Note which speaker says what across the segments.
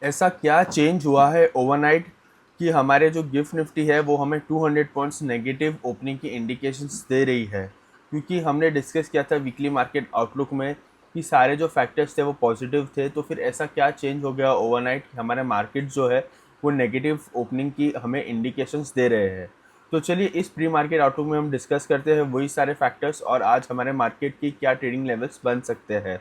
Speaker 1: ऐसा क्या चेंज हुआ है ओवरनाइट कि हमारे जो गिफ्ट निफ्टी है वो हमें 200 पॉइंट्स नेगेटिव ओपनिंग की इंडिकेशंस दे रही है। क्योंकि हमने डिस्कस किया था वीकली मार्केट आउटलुक में कि सारे जो फैक्टर्स थे वो पॉजिटिव थे, तो फिर ऐसा क्या चेंज हो गया ओवरनाइट कि हमारे मार्केट जो है वो नेगेटिव ओपनिंग की हमें इंडिकेशंस दे रहे हैं। तो चलिए इस प्री मार्केट आउटलुक में हम डिस्कस करते हैं वही सारे फैक्टर्स और आज हमारे मार्केट की क्या ट्रेडिंग लेवल्स बन सकते हैं।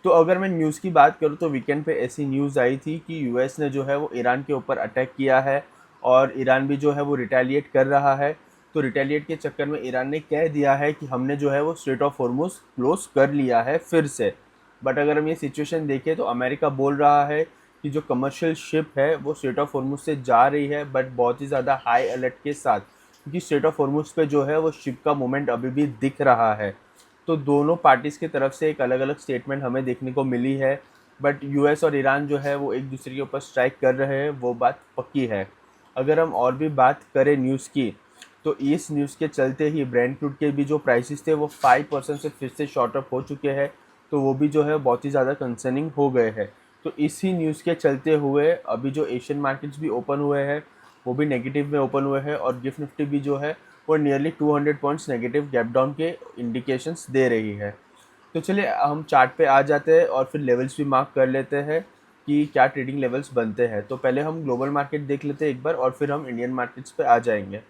Speaker 1: तो अगर मैं न्यूज़ की बात करूँ तो वीकेंड पे ऐसी न्यूज़ आई थी कि यूएस ने जो है वो ईरान के ऊपर अटैक किया है और ईरान भी जो है वो रिटेलिएट कर रहा है। तो रिटेलिएट के चक्कर में ईरान ने कह दिया है कि हमने जो है वो स्ट्रेट ऑफ हॉर्मुज़ क्लोज कर लिया है फिर से। बट अगर हम ये सिचुएशन देखें तो अमेरिका बोल रहा है कि जो कमर्शियल शिप है वो स्ट्रेट ऑफ हॉर्मुज़ से जा रही है, बट बहुत ही ज़्यादा हाई अलर्ट के साथ, क्योंकि स्ट्रेट ऑफ हॉर्मुज़ पे जो है वो शिप का मूवमेंट अभी भी दिख रहा है। तो दोनों पार्टीज़ की तरफ से एक अलग अलग स्टेटमेंट हमें देखने को मिली है। बट यूएस और ईरान जो है वो एक दूसरे के ऊपर स्ट्राइक कर रहे हैं, वो बात पक्की है। अगर हम और भी बात करें न्यूज़ की, तो इस न्यूज़ के चलते ही ब्रेंट क्रूड के भी जो प्राइसेस थे वो 5% से फिर से शॉर्ट अप हो चुके हैं। तो वो भी जो है बहुत ही ज़्यादा कंसर्निंग हो गए हैं। तो इसी न्यूज़ के चलते हुए अभी जो एशियन मार्केट्स भी ओपन हुए हैं वो भी नेगेटिव में ओपन हुए हैं और गिफ्ट निफ्टी भी जो है वो nearly 200 points negative gap down के इंडिकेशंस दे रही है। तो चलिए हम चार्ट पे आ जाते हैं और फिर लेवल्स भी मार्क कर लेते हैं कि क्या ट्रेडिंग लेवल्स बनते हैं। तो पहले हम ग्लोबल मार्केट देख लेते हैं एक बार और फिर हम इंडियन मार्केट्स पे आ जाएंगे।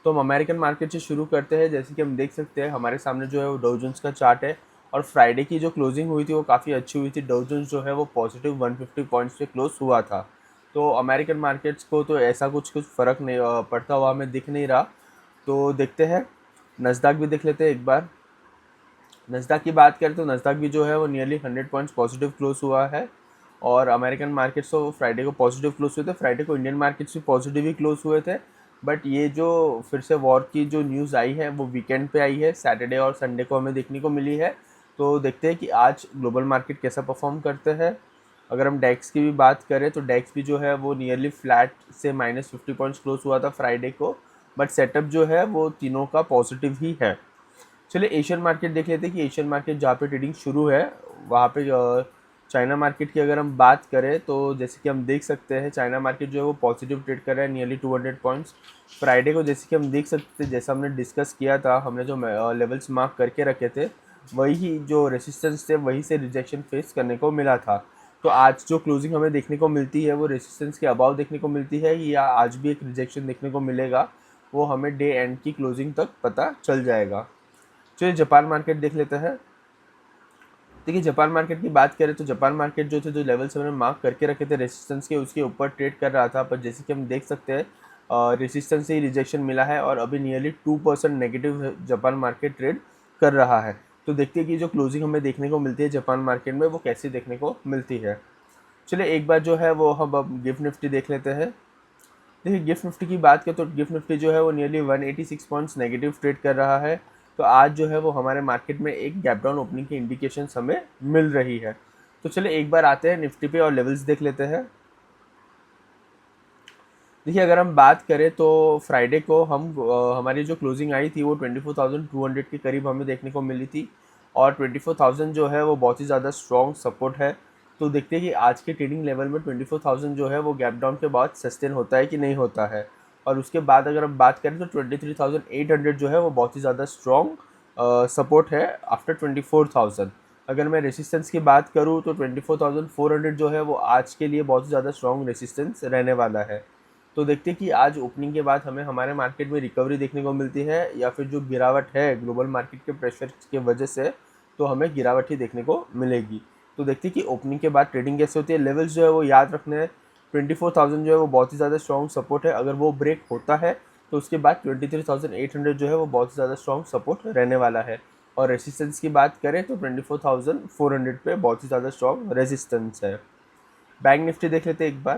Speaker 1: तो हम अमेरिकन मार्केट से शुरू करते हैं। जैसे कि हम देख सकते हैं हमारे सामने जो है वो डाउ जोन्स का चार्ट है और फ्राइडे की जो क्लोजिंग हुई थी वो काफ़ी अच्छी हुई थी। डाउ जोन्स जो है वो पॉजिटिव 150 पॉइंट्स पे क्लोज हुआ था। तो अमेरिकन मार्केट्स को तो ऐसा कुछ फ़र्क नहीं पड़ता हुआ हमें दिख नहीं रहा। तो देखते हैं नस्दाक भी देख लेते हैं एक बार। नस्दाक की बात करें तो नस्दाक भी जो है वो नियरली 100 पॉइंट्स पॉजिटिव क्लोज हुआ है और अमेरिकन मार्केट्स तो फ्राइडे को पॉजिटिव क्लोज हुए थे। फ्राइडे को इंडियन मार्केट्स भी पॉजिटिव ही क्लोज हुए थे। बट ये जो फिर से वॉर की जो न्यूज़ आई है वो वीकेंड पे आई है, सैटरडे और संडे को हमें देखने को मिली है। तो देखते हैं कि आज ग्लोबल मार्केट कैसा परफॉर्म करते हैं। अगर हम डेक्स की भी बात करें तो डेक्स भी जो है वो नियरली फ्लैट से -50 पॉइंट्स क्लोज हुआ था फ्राइडे को। बट सेटअप जो है वो तीनों का पॉजिटिव ही है। चलिए एशियन मार्केट देख लेते हैं कि एशियन मार्केट जहाँ पे ट्रेडिंग शुरू है वहाँ पे चाइना मार्केट की अगर हम बात करें तो जैसे कि हम देख सकते हैं चाइना मार्केट जो है वो पॉजिटिव ट्रेड कर रहा है नियरली 200 पॉइंट्स। फ्राइडे को जैसे कि हम देख सकते थे, जैसा हमने डिस्कस किया था, हमने जो लेवल्स मार्क करके रखे थे वही जो रेसिस्टेंस थे वहीं से रिजेक्शन फेस करने को मिला था। तो आज जो क्लोजिंग हमें देखने को मिलती है वो रेसिस्टेंस के अबाव देखने को मिलती है या आज भी एक रिजेक्शन देखने को मिलेगा, वो हमें डे एंड की क्लोजिंग तक पता चल जाएगा। चलिए जापान मार्केट देख लेते हैं। देखिए जापान मार्केट की बात करें तो जापान मार्केट जो थे जो लेवल्स हमने मार्क करके रखे थे रेसिस्टेंस के उसके ऊपर ट्रेड कर रहा था, पर जैसे कि हम देख सकते हैं रेसिस्टेंस से ही रिजेक्शन मिला है और अभी nearly 2% negative Japan market trade कर रहा है। तो देखते हैं कि जो क्लोजिंग हमें देखने को मिलती है जापान मार्केट में वो कैसी देखने को मिलती है। चलिए एक बार जो है वो हम अब गिफ्ट निफ्टी देख लेते हैं। देखिए गिफ्ट निफ्टी की बात करें तो गिफ्ट निफ्टी जो है वो नियरली 186 पॉइंट्स नेगेटिव ट्रेड कर रहा है। तो आज जो है वो हमारे मार्केट में एक गैप डाउन ओपनिंग की इंडिकेशंस हमें मिल रही है। तो चलिए एक बार आते हैं निफ्टी पे और लेवल्स देख लेते हैं। देखिए अगर हम बात करें तो फ्राइडे को हमारी जो क्लोजिंग आई थी वो 24,200 के करीब हमें देखने को मिली थी और 24,000 जो है वो बहुत ही ज़्यादा स्ट्रॉन्ग सपोर्ट है। तो देखते हैं कि आज के ट्रेडिंग लेवल में 24,000 जो है वो गैप डाउन के बाद सस्टेन होता है कि नहीं होता है। और उसके बाद अगर हम बात करें तो 23,800 जो है वो बहुत ही ज़्यादा स्ट्रॉन्ग सपोर्ट है आफ्टर 24,000। अगर मैं रेसिस्टेंस की बात करूँ तो 24,400 जो है वो आज के लिए बहुत ही ज़्यादा स्ट्रॉन्ग रेसिस्टेंस रहने वाला है। तो देखते हैं कि आज ओपनिंग के बाद हमें हमारे मार्केट में रिकवरी देखने को मिलती है या फिर जो गिरावट है ग्लोबल मार्केट के प्रेशर के वजह से तो हमें गिरावट ही देखने को मिलेगी। तो देखते हैं कि ओपनिंग के बाद ट्रेडिंग कैसे होती है। लेवल्स जो है वो याद रखने हैं। 24,000 जो है वो बहुत ही ज़्यादा स्ट्रॉन्ग सपोर्ट है, अगर वो ब्रेक होता है तो उसके बाद 23,800 जो है वो बहुत ही ज़्यादा स्ट्रॉन्ग सपोर्ट रहने वाला है। और रेसिस्टेंस की बात करें तो 24,400 पे बहुत ही ज़्यादा स्ट्रॉन्ग रेसिस्टेंस है। बैंक निफ्टी देख लेते हैं एक बार।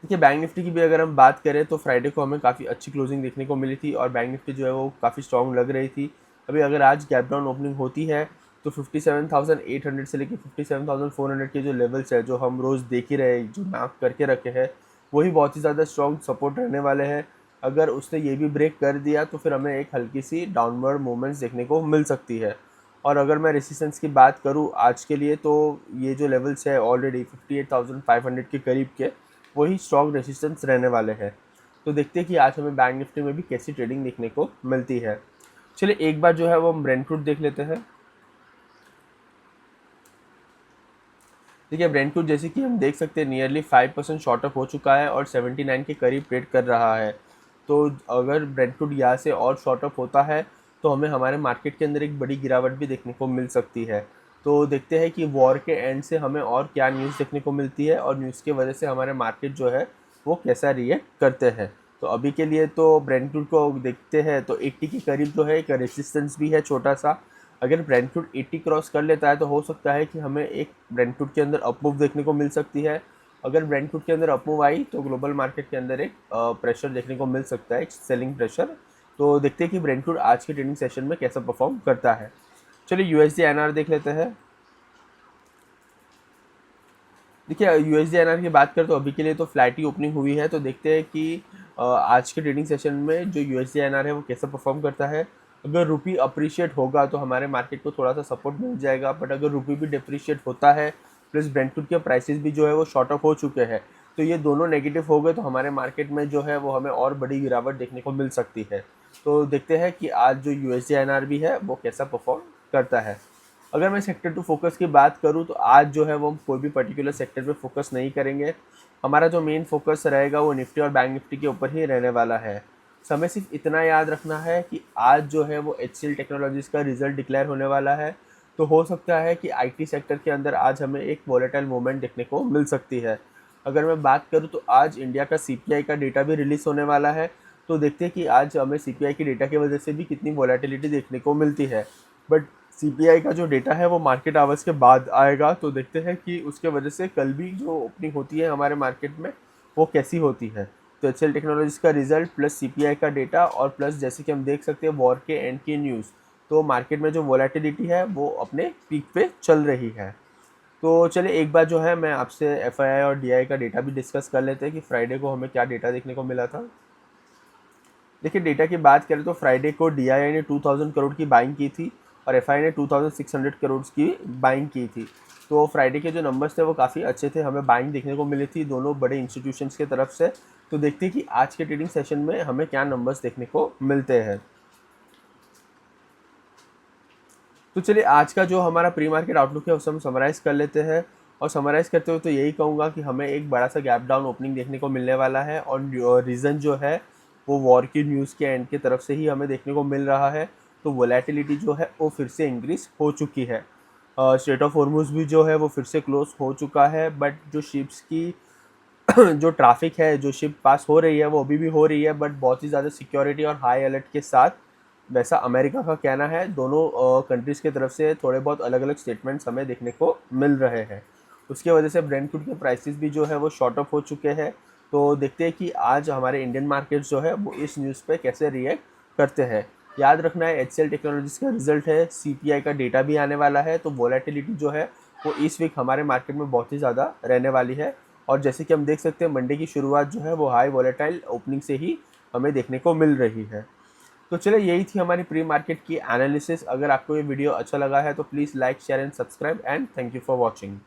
Speaker 1: देखिए बैंक निफ्टी की भी अगर हम बात करें तो फ्राइडे को हमें काफ़ी अच्छी क्लोजिंग देखने को मिली थी और बैंक निफ्टी जो है वो काफ़ी स्ट्रॉन्ग लग रही थी। अभी अगर आज गैप डाउन ओपनिंग होती है तो 57,800 से लेकर 57,400 के जो लेवल्स है जो हम रोज़ देख ही रहे जो मार्क करके रखे हैं वही बहुत ही ज़्यादा स्ट्रॉन्ग सपोर्ट रहने वाले हैं। अगर उसने ये भी ब्रेक कर दिया तो फिर हमें एक हल्की सी डाउनवर्ड मूवमेंट्स देखने को मिल सकती है। और अगर मैं रेसिस्टेंस की बात करूँ आज के लिए, तो ये जो लेवल्स है ऑलरेडी 58,500 के करीब के, वही स्ट्रॉन्ग रेसिस्टेंस रहने वाले हैं। तो देखते हैं कि आज हमें बैंक निफ्टी में भी कैसी ट्रेडिंग देखने को मिलती है। चलिए एक बार जो है वो हम ब्रेंटवुड देख लेते हैं। देखिए ब्रेंटवुड जैसे कि हम देख सकते हैं नियरली 5% शॉर्ट अप हो चुका है और 79 के करीब ट्रेड कर रहा है। तो अगर ब्रेंटवुड यहाँ से और शॉर्ट अप होता है तो हमें हमारे मार्केट के अंदर एक बड़ी गिरावट भी देखने को मिल सकती है। तो देखते हैं कि वॉर के एंड से हमें और क्या न्यूज़ देखने को मिलती है और न्यूज़ की वजह से हमारे मार्केट जो है वो कैसा रिएक्ट करते हैं। तो अभी के लिए तो ब्रेंटवुड को देखते हैं तो 80 के करीब जो है एक रेसिस्टेंस भी है छोटा सा। अगर ब्रेंटवुड 80 क्रॉस कर लेता है तो हो सकता है कि हमें एक ब्रेंटवुड के अंदर अपमूव देखने को मिल सकती है। अगर ब्रेंटवुड के अंदर अपमूव आई तो ग्लोबल मार्केट के अंदर एक प्रेशर देखने को मिल सकता है, एक सेलिंग प्रेशर। तो देखते हैं कि ब्रेंटवुड आज के ट्रेडिंग सेशन में कैसा परफॉर्म करता है। चलिए यूएसडी एनआर देख लेते हैं। देखिए यूएसडी एनआर की बात करें तो अभी के लिए तो फ्लैट ही ओपनिंग हुई है। तो देखते हैं कि आज के ट्रेडिंग सेशन में जो यूएसडी एनआर है वो कैसा परफॉर्म करता है। अगर रुपी अप्रिशिएट होगा तो हमारे मार्केट को थोड़ा सा सपोर्ट मिल जाएगा, बट अगर रुपी भी डिप्रिशिएट होता है प्लस ब्रेंटवुड के प्राइसेस भी जो है वो शॉर्ट अप हो चुके हैं, तो ये दोनों नेगेटिव हो गए तो हमारे मार्केट में जो है वो हमें और बड़ी गिरावट देखने को मिल सकती है। तो देखते हैं कि आज जो यूएसडी एनआर भी है वो कैसा परफॉर्म करता है। अगर मैं सेक्टर टू फोकस की बात करूं तो आज जो है वो हम कोई भी पर्टिकुलर सेक्टर पे फोकस नहीं करेंगे। हमारा जो मेन फोकस रहेगा वो निफ्टी और बैंक निफ्टी के ऊपर ही रहने वाला है। हमें सिर्फ इतना याद रखना है कि आज जो है वो HCL टेक्नोलॉजीज़ का रिजल्ट डिक्लेयर होने वाला है। तो हो सकता है कि IT सेक्टर के अंदर आज हमें एक वॉलेटाइल मूवमेंट देखने को मिल सकती है। अगर मैं बात करूं तो आज इंडिया का CPI का डेटा भी रिलीज़ होने वाला है। तो देखते हैं कि आज हमें CPI की डेटा की वजह से भी कितनी वॉलेटिलिटी देखने को मिलती है। बट CPI का जो डेटा है वो मार्केट आवर्स के बाद आएगा। तो देखते हैं कि उसके वजह से कल भी जो ओपनिंग होती है हमारे मार्केट में वो कैसी होती है। तो HCL टेक्नोलॉजीज़ का रिजल्ट प्लस CPI का डेटा और प्लस जैसे कि हम देख सकते हैं वॉर के एंड की न्यूज़, तो मार्केट में जो वॉलेटिलिटी है वो अपने पीक पे चल रही है। तो चलिए एक बार जो है मैं आपसे FII और DI का डेटा भी डिस्कस कर लेते हैं कि फ्राइडे को हमें क्या डेटा देखने को मिला था। देखिए डेटा की बात करें तो फ्राइडे को DII ने 2000 करोड़ की बाइंग की थी और FI ने 2600 करोड़ की बाइंग की थी। तो फ्राइडे के जो नंबर्स थे वो काफ़ी अच्छे थे, हमें बाइंग देखने को मिली थी दोनों बड़े इंस्टीट्यूशंस की तरफ से। तो देखते हैं कि आज के ट्रेडिंग सेशन में हमें क्या नंबर्स देखने को मिलते हैं। तो चलिए आज का जो हमारा प्री मार्केट आउटलुक है उसे हम समराइज़ कर लेते हैं। और समराइज़ करते हुए तो यही कहूँगा कि हमें एक बड़ा सा गैप डाउन ओपनिंग देखने को मिलने वाला है और रीज़न जो है वो वॉर की न्यूज़ के एंड की तरफ से ही हमें देखने को मिल रहा है। तो वोलेटिलिटी जो है वो फिर से इंक्रीज हो चुकी है। स्ट्रेट ऑफ हॉर्मुज़ भी जो है वो फिर से क्लोज हो चुका है, बट जो शिप्स की जो ट्रैफिक है, जो शिप पास हो रही है वो अभी भी हो रही है, बट बहुत ही ज़्यादा सिक्योरिटी और हाई अलर्ट के साथ। वैसा अमेरिका का कहना है। दोनों कंट्रीज़ की तरफ से थोड़े बहुत अलग अलग स्टेटमेंट्स हमें देखने को मिल रहे हैं। उसकी वजह से ब्रेंटवुड के प्राइसेस भी जो है वो शॉर्ट अप हो चुके हैं। तो देखते हैं कि आज हमारे इंडियन मार्केट जो है वो इस न्यूज़ पे कैसे रिएक्ट करते हैं। याद रखना है HCL टेक्नोलॉजीज़ का रिजल्ट है, CPI का डेटा भी आने वाला है। तो वोलेटिलिटी जो है वो इस वीक हमारे मार्केट में बहुत ही ज़्यादा रहने वाली है। और जैसे कि हम देख सकते हैं मंडे की शुरुआत जो है वो हाई वोलेटाइल ओपनिंग से ही हमें देखने को मिल रही है। तो चलिए यही थी हमारी प्री मार्केट की एनालिसिस। अगर आपको ये वीडियो अच्छा लगा है तो please like share and subscribe and thank you for watching.